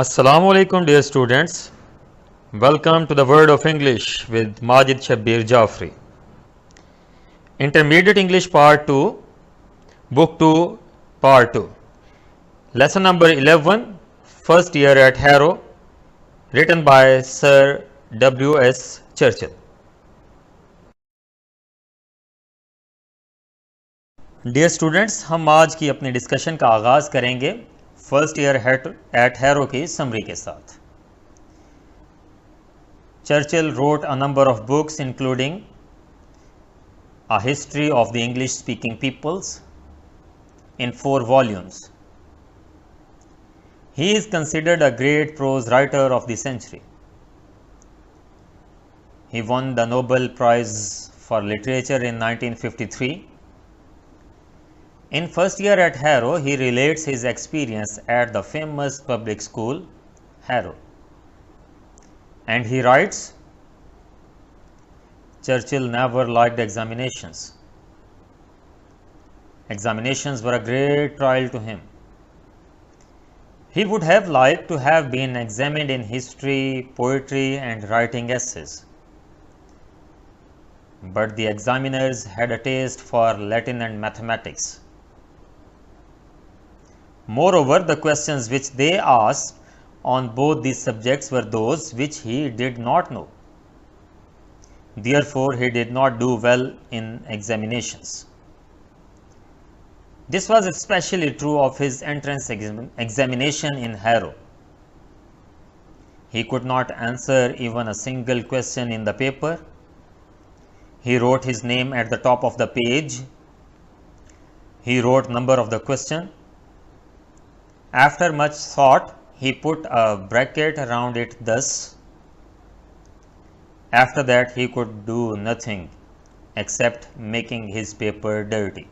Assalamu alaikum dear students. Welcome to the Word of English with Majid Shabbir Jafri. Intermediate English Part 2, Book 2, Part 2. Lesson number 11, First Year at Harrow, written by Sir W.S. Churchill. Dear students, हम आज की अपनी discussion का आगाज़ करेंगे first year eight harrow की summary के साथ. Churchill wrote a number of books including A History of the English Speaking Peoples in 4 volumes. He is considered a great prose writer of the century. He won the Nobel Prize for Literature in 1953. In first year at Harrow, he relates his experience at the famous public school, Harrow. And he writes, Churchill never liked examinations. Examinations were a great trial to him. He would have liked to have been examined in history, poetry, and writing essays. But the examiners had a taste for Latin and mathematics. Moreover, the questions which they asked on both these subjects were those which he did not know. Therefore, he did not do well in examinations. This was especially true of his entrance examination in Harrow. He could not answer even a single question in the paper. He wrote his name at the top of the page. He wrote number of the question. After much thought, he put a bracket around it thus. After that, he could do nothing except making his paper dirty.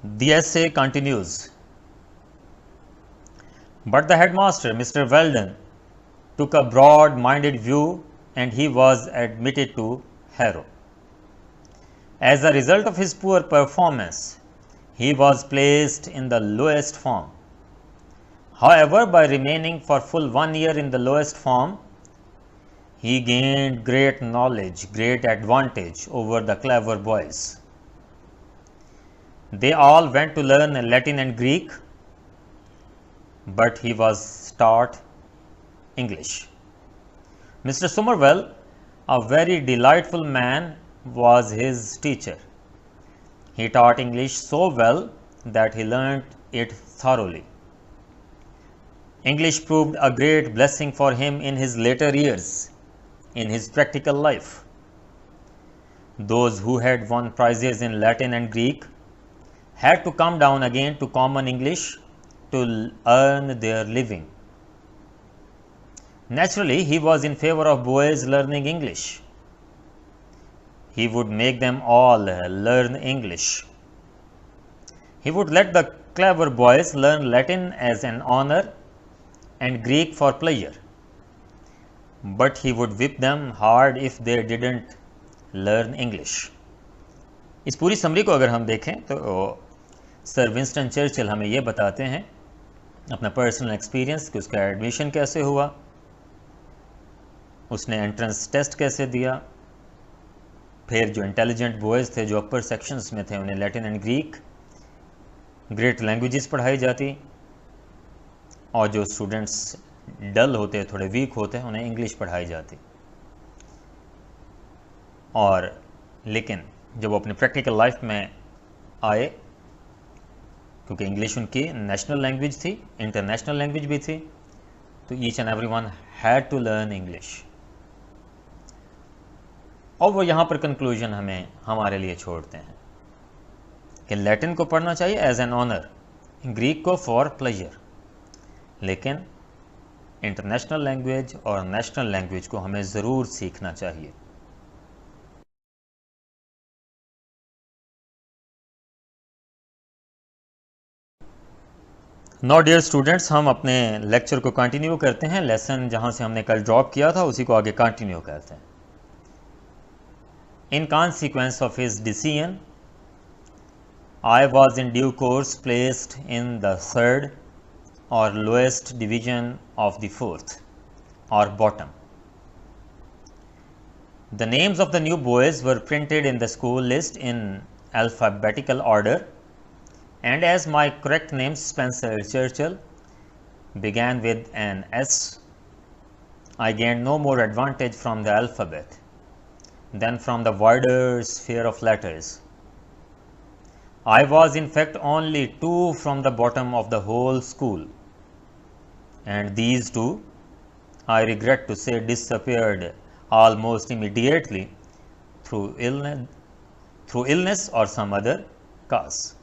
The essay continues. But the headmaster, Mr. Weldon, took a broad-minded view and he was admitted to Harrow. As a result of his poor performance, he was placed in the lowest form. However, by remaining for full 1 year in the lowest form, he gained great knowledge, great advantage over the clever boys. They all went to learn Latin and Greek, but he was taught English. Mr. Somervell, a very delightful man, was his teacher. He taught English so well that he learnt it thoroughly. English proved a great blessing for him in his later years, in his practical life. Those who had won prizes in Latin and Greek had to come down again to common English to earn their living. Naturally, he was in favor of boys learning English. He would make them all learn English. He would let the clever boys learn Latin as an honor and Greek for pleasure. But he would whip them hard if they didn't learn English. इस पूरी summary को अगर हम देखें तो sir Winston Churchill हमें ये बताते हैं अपना पर्सनल एक्सपीरियंस कि उसका एडमिशन कैसे हुआ, उसने एंट्रेंस टेस्ट कैसे दिया, फिर जो इंटेलिजेंट बॉयज़ थे जो अपर सेक्शंस में थे उन्हें Latin and Greek great languages पढ़ाई जाती, और जो स्टूडेंट्स डल होते थोड़े वीक होते उन्हें इंग्लिश पढ़ाई जाती. और लेकिन जब वो अपनी प्रैक्टिकल लाइफ में आए, क्योंकि इंग्लिश उनकी नेशनल लैंग्वेज थी, इंटरनेशनल लैंग्वेज भी थी, तो each and everyone had to learn English. और वो यहाँ पर कंक्लूजन हमें हमारे लिए छोड़ते हैं कि लैटिन को पढ़ना चाहिए एज एन ऑनर, ग्रीक को फॉर प्लेजर, लेकिन इंटरनेशनल लैंग्वेज और नेशनल लैंग्वेज को हमें ज़रूर सीखना चाहिए. नाउ डियर स्टूडेंट्स, हम अपने लेक्चर को कंटिन्यू करते हैं. लेसन जहाँ से हमने कल ड्रॉप किया था उसी को आगे कंटिन्यू करते हैं. In consequence of his decision, I was in due course placed in the third or lowest division of the fourth or bottom. The names of the new boys were printed in the school list in alphabetical order, and as my correct name Spencer Churchill began with an S, I gained no more advantage from the alphabet than from the wider sphere of letters. I was in fact only 2 from the bottom of the whole school, and these 2, I regret to say, disappeared almost immediately through illness or some other cause.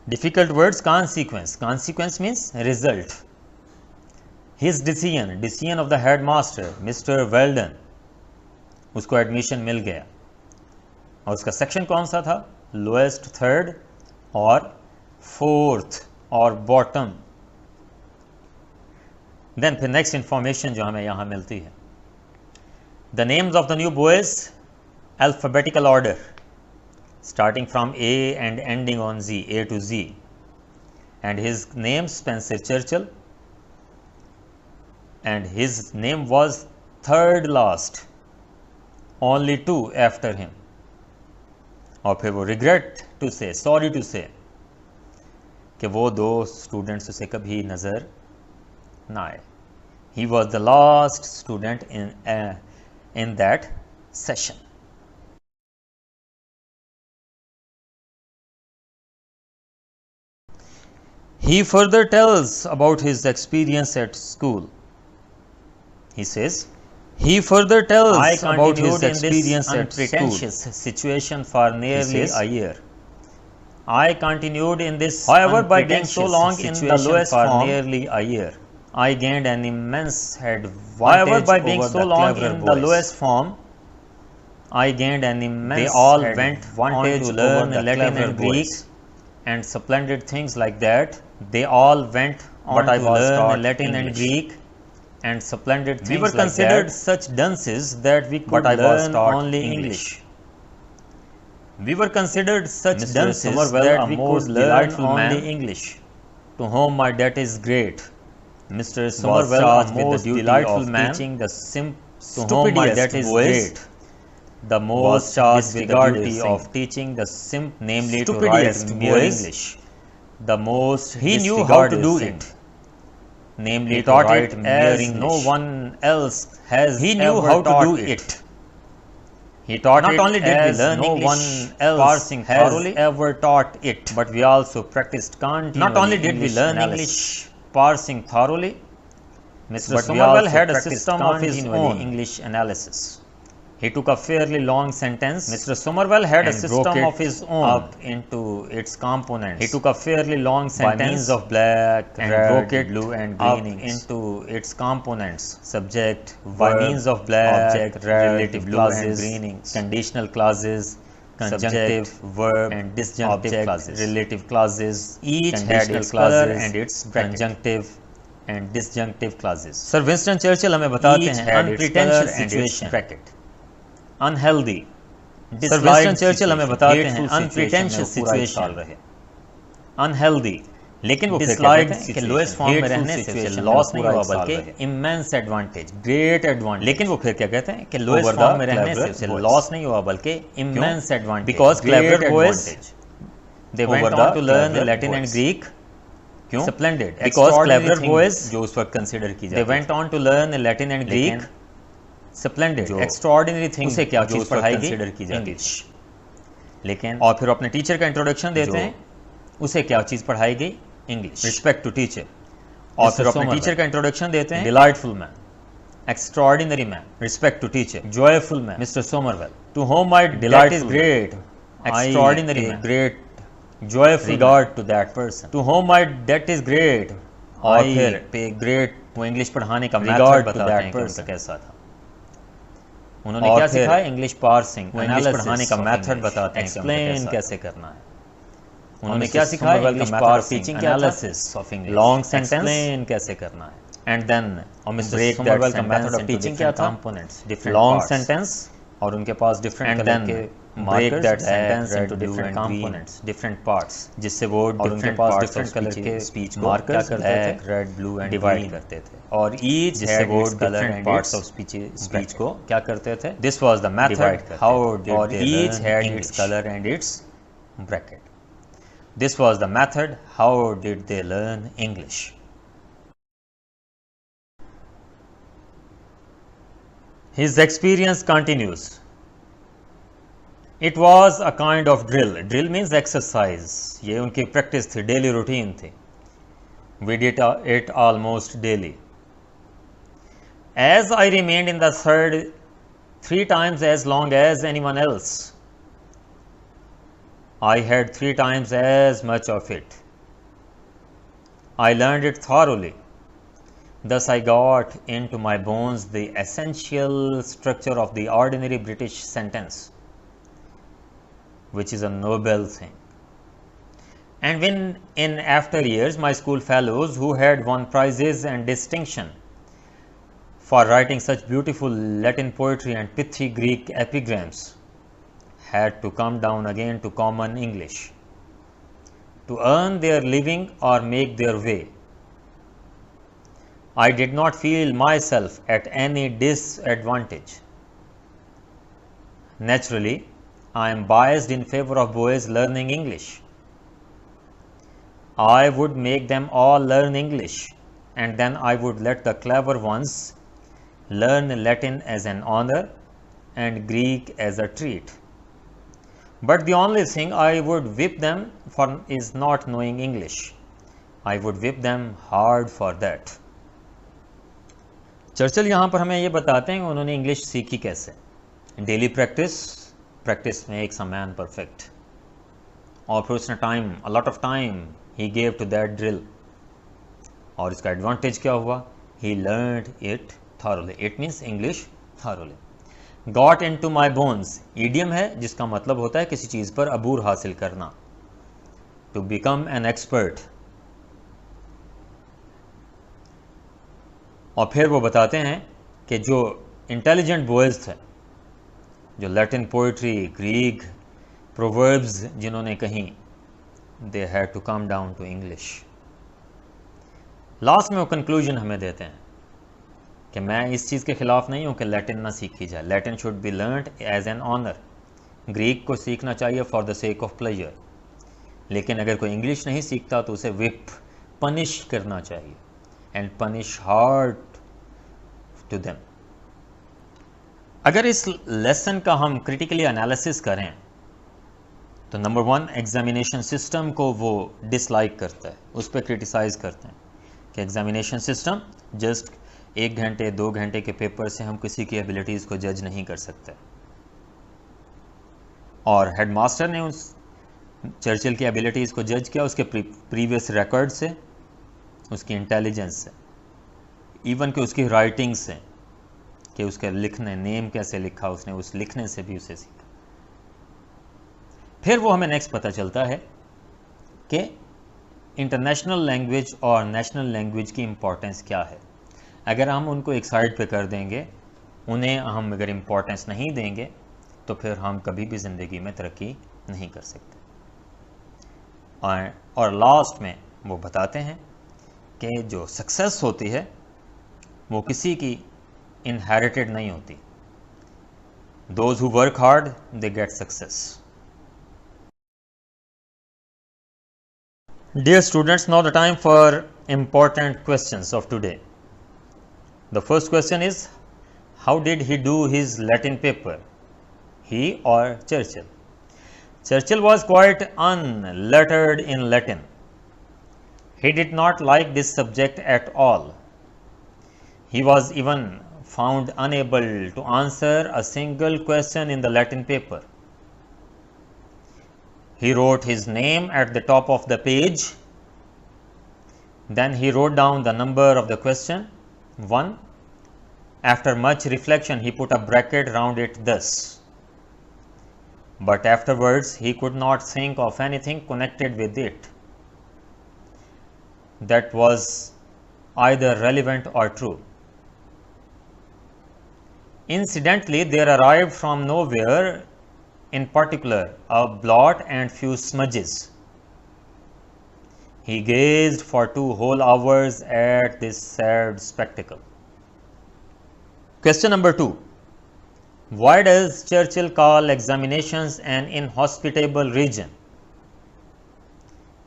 Difficult words. Consequence. Consequence means result. His decision of the headmaster Mr. Weldon, उसको admission मिल गया, और उसका section कौन सा था? Lowest, third और fourth और bottom. Then फिर नेक्स्ट इंफॉर्मेशन जो हमें यहाँ मिलती है, the names of the new boys alphabetical order starting from A and ending on Z, A to Z, and his name Spencer Churchill, and his name was third last, only 2 after him. और फिर वो regret to say, sorry to say कि वो 2 students उसे कभी नज़र ना आए. He was the last student in that session. He further tells about his experience at school. He says, he further tells about his experience at school. Situation for nearly a year. I continued in this, however, by being so long in the lowest form, nearly a year, I gained an immense advantage. However, by being so long in the lowest form, I gained an immense. They all went on to learn Latin and Greek and splendid things like that. They all went on to learn Latin and Greek and splendid things like that. We were considered such dunces that we could learn only English. We were considered such dunces that we could learn only English. To whom my debt is great. Mr. Somerville, a most delightful man, teaching the stupidest boys, the most charged with the duty of teaching the namely to write mere English. The most he knew how to do it, namely to write mere English. No one else has. He knew how to do it. He taught not it only did we learn no English, one else parsing thoroughly ever taught it, but we also practiced continually. Not only did we learn English parsing thoroughly, Mr. Somerville had a system of his own English analysis. He took a fairly long sentence. Mr. Somerville had a system of his own up into its components. He took a fairly long sentence by means of black, and red, broke it blue and green into its components. Subject, by means of black, object, red, relative blue and greening, conditional clauses, conjunctive, verb and disjunctive clauses, relative clauses. Each had its color and its conjunctive and disjunctive clauses. Sir Winston Churchill हमें बताते हैं unpretentious situation bracket. Unhealthy. Sir Winston Churchill हमें बताते हैं unpretentious situation रहे. Unhealthy. लेकिन वो फिर कहते हैं कि लोएस्ट फॉर्म में रहने से उसे लॉस नहीं हुआ बल्कि इमेंस एडवांटेज, ग्रेट एडवांटेज. लेकिन वो फिर क्या कहते हैं कि लोएस्ट फॉर्म में रहने से उसे लॉस नहीं हुआ बल्कि immense advantage. Because clever boys they went on to learn Latin and Greek. क्यों? स्प्लेंडेड. बिकॉज क्लेवर बॉयज जो उस वक्त कंसीडर की जाती, they went on to learn Latin and Greek. Splendid, extraordinary thing. उसे क्या चीज पढ़ाई कंसीडर की जाती है. लेकिन और फिर अपने टीचर का इंट्रोडक्शन देते हैं, उसे क्या चीज पढ़ाई गई? इंग्लिश. Respect to teacher. और फिर अपने टीचर का इंट्रोडक्शन देते हैं, delightful man, extraordinary man, respect to teacher, joyful man, mister Somervell. To whom my delight is great, extraordinary man, great, joyful regard to that person. To whom my debt is great. और फिर पे great, वो English पढ़ाने का method बताते हैं कि उनका कैसा था. उन्होंने क्या सिखाया? इंग्लिश पार्सिंग, इंग्लिश पढ़ाने का मेथड बताते हैं, एक्सप्लेन कैसे करना है. उन्होंने क्या सिखाया? English parsing, teaching analysis of English, long sentence, explain कैसे करना है. एंड देन और मिस्टर सोमरवेल का मेथड ऑफ टीचिंग क्या था? कंपोनेंट्स, डिफरेंट लॉन्ग सेंटेंस, और उनके पास डिफरेंट कलर के break that sentence into different components, different parts, जिससे वो different parts of different color के speech को क्या करते थे, red, blue and divide करते थे, और each जिससे वो different parts of speech को क्या करते थे. This was the method how did they each had its color and its bracket. This was the method how did they learn English. His experience continues. It was a kind of drill. Drill means exercise. ये उनकी practice थी, daily routine थी. We did it almost daily. As I remained in the third 3 times as long as anyone else, I had 3 times as much of it. I learned it thoroughly. Thus I got into my bones the essential structure of the ordinary British sentence, which is a noble thing. And when in after years my school fellows who had won prizes and distinction for writing such beautiful Latin poetry and pithy Greek epigrams had to come down again to common English to earn their living or make their way, I did not feel myself at any disadvantage. Naturally, I am biased in favor of boys learning English. I would make them all learn English, and then I would let the clever ones learn Latin as an honor and Greek as a treat. But the only thing I would whip them for is not knowing English. I would whip them hard for that. Churchill यहाँ पर हमें ये बताते हैं कि उन्होंने English सीखी कैसे. डेली प्रैक्टिस में एक मैन परफेक्ट, और फिर उसने time, a lot of time he gave to that drill, और इसका एडवांटेज क्या हुआ, he learned it thoroughly. It means English thoroughly. Got into my bones idiom है जिसका मतलब होता है किसी चीज़ पर अबूर हासिल करना, टू बिकम एन एक्सपर्ट. और फिर वो बताते हैं कि जो इंटेलिजेंट बॉयज़ थे, जो लैटिन पोइट्री, ग्रीक प्रोवर्ब्स जिन्होंने कहीं, they had to come down to English. Last में वो कंक्लूजन हमें देते हैं कि मैं इस चीज़ के ख़िलाफ़ नहीं हूँ कि लैटिन ना सीखी जाए. Latin should be learned as an honour. Greek को सीखना चाहिए for the sake of pleasure. लेकिन अगर कोई इंग्लिश नहीं सीखता तो उसे विप, पनिश करना चाहिए, and punish hard to them. अगर इस लेसन का हम क्रिटिकली एनालिसिस करें तो नंबर 1, एग्जामिनेशन सिस्टम को वो डिसलाइक करता है, उस पर क्रिटिसाइज़ करते हैं कि एग्जामिनेशन सिस्टम जस्ट 1 घंटे 2 घंटे के पेपर से हम किसी की एबिलिटीज़ को जज नहीं कर सकते. और हेडमास्टर ने उस चर्चिल की एबिलिटीज़ को जज किया उसके प्रीवियस रिकॉर्ड से, उसकी इंटेलिजेंस से, इवन कि उसकी राइटिंग से, कि उसके लिखने, नेम कैसे लिखा उसने, उस लिखने से भी उसे सीखा. फिर वो हमें नेक्स्ट पता चलता है कि इंटरनेशनल लैंग्वेज और नेशनल लैंग्वेज की इम्पोर्टेंस क्या है. अगर हम उनको एक साइड पे कर देंगे, उन्हें हम अगर इम्पोर्टेंस नहीं देंगे तो फिर हम कभी भी ज़िंदगी में तरक्की नहीं कर सकते. और लास्ट में वो बताते हैं कि जो सक्सेस होती है वो किसी की इनहेरिटेड नहीं होती. Those who work hard they get success. Dear students, now the time for important questions of today. The first question is, how did he do his Latin paper? He or Churchill? Churchill was quite unlettered in Latin. He did not like this subject at all. He was even found unable to answer a single question in the Latin paper. He wrote his name at the top of the page. Then he wrote down the number of the question, 1. After much reflection, he put a bracket round it thus. But afterwards, he could not think of anything connected with it that was either relevant or true. Incidentally, there arrived from nowhere in particular a blot and few smudges. He gazed for 2 whole hours at this sad spectacle. Question number 2. Why does Churchill call examinations an inhospitable region?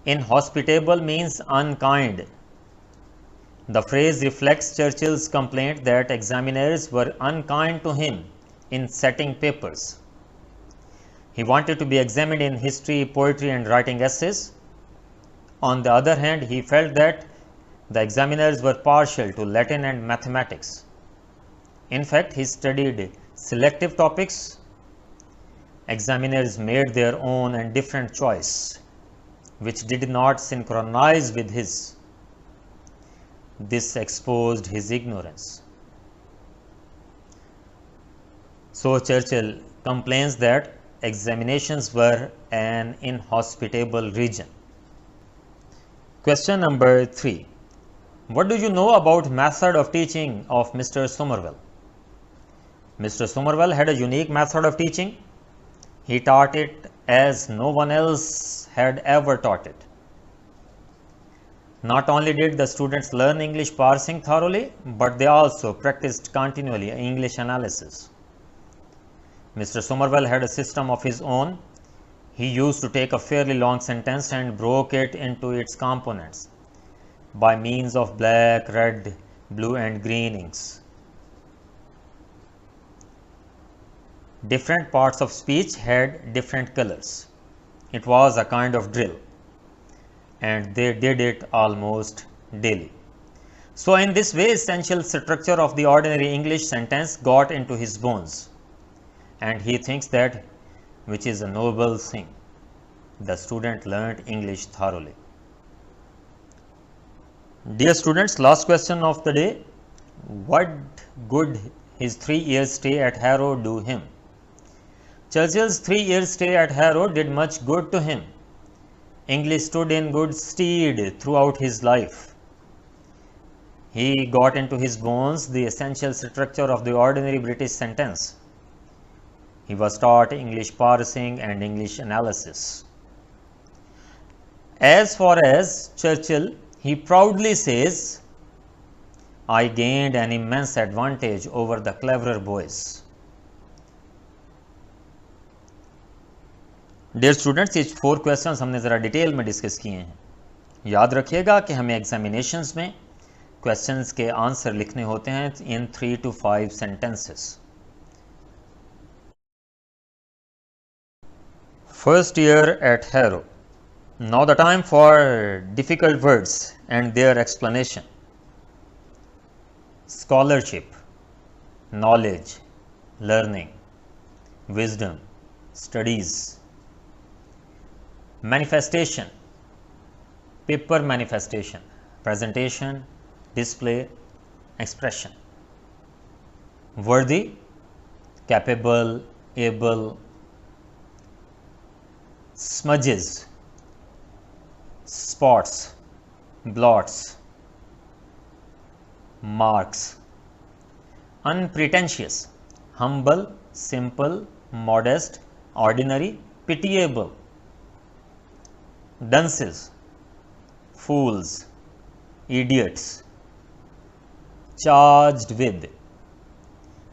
Inhospitable means unkind. The phrase reflects Churchill's complaint that examiners were unkind to him in setting papers. He wanted to be examined in history, poetry, and writing essays. On the other hand, he felt that the examiners were partial to Latin and mathematics. In fact, he studied selective topics. Examiners made their own and different choice, which did not synchronize with his. This exposed his ignorance. So Churchill complains that examinations were an inhospitable region. Question number 3. What do you know about method of teaching of Mr. Somerville? Mr. Somerville had a unique method of teaching. He taught it as no one else had ever taught it. Not only did the students learn English parsing thoroughly, but they also practiced continually English analysis. Mr. Somerville had a system of his own. He used to take a fairly long sentence and broke it into its components by means of black, red, blue, and green inks. Different parts of speech had different colors. It was a kind of drill, and they did it almost daily. So in this way, essential structure of the ordinary English sentence got into his bones, and he thinks that, which is a noble thing, the student learned English thoroughly. Dear students, last question of the day. What good his 3 years stay at Harrow do him? Churchill's 3 years stay at Harrow did much good to him. English stood in good stead throughout his life. He got into his bones the essential structure of the ordinary British sentence. He was taught English parsing and English analysis. As far as Churchill, he proudly says, I gained an immense advantage over the cleverer boys. Dear students, ये 4 questions हमने ज़रा detail में discuss किए हैं. याद रखिएगा कि हमें एग्जामिनेशंस में क्वेश्चंस के आंसर लिखने होते हैं इन 3 to 5 sentences. First year at Harrow. Now the time for difficult words and their explanation. Scholarship, knowledge, learning, wisdom, studies. Manifestation, paper manifestation, presentation, display, expression. Worthy, capable, able. Smudges, spots, blots, marks. Unpretentious, humble, simple, modest, ordinary, pitiable. Dunces, fools, idiots. Charged with.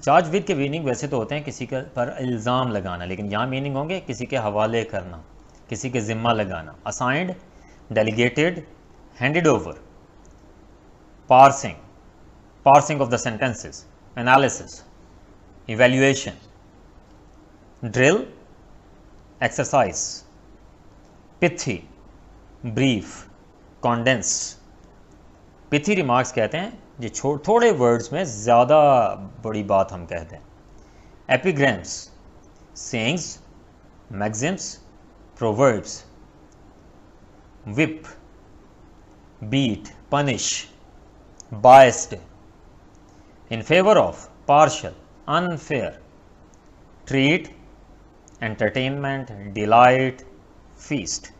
Charge with के meaning वैसे तो होते हैं किसी के पर इल्ज़ाम लगाना, लेकिन यहाँ मीनिंग होंगे किसी के हवाले करना, किसी के ज़िम्मा लगाना. Assigned, delegated, handed over. Parsing, parsing of the sentences. Analysis, evaluation. Drill, exercise. Pithy, brief, condense. Pithy remarks कहते हैं ये थोड़े वर्ड्स में ज़्यादा बड़ी बात हम कहते हैं. एपिग्राम्स, sayings, Maxim's, proverbs. whip, beat, punish, biased, in favor of, partial, unfair, treat, entertainment, delight, feast.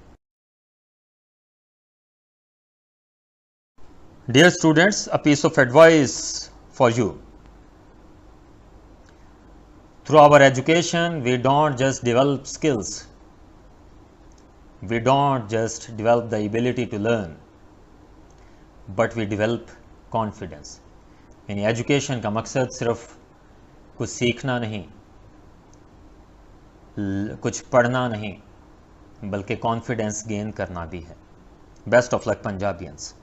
Dear students, a piece of advice for you. Through our education, we don't just develop skills, we don't just develop the ability to learn, but we develop confidence. यानी education का मकसद सिर्फ कुछ सीखना नहीं, कुछ पढ़ना नहीं, बल्कि कॉन्फिडेंस गेन करना भी है. Best of luck पंजाबियंस.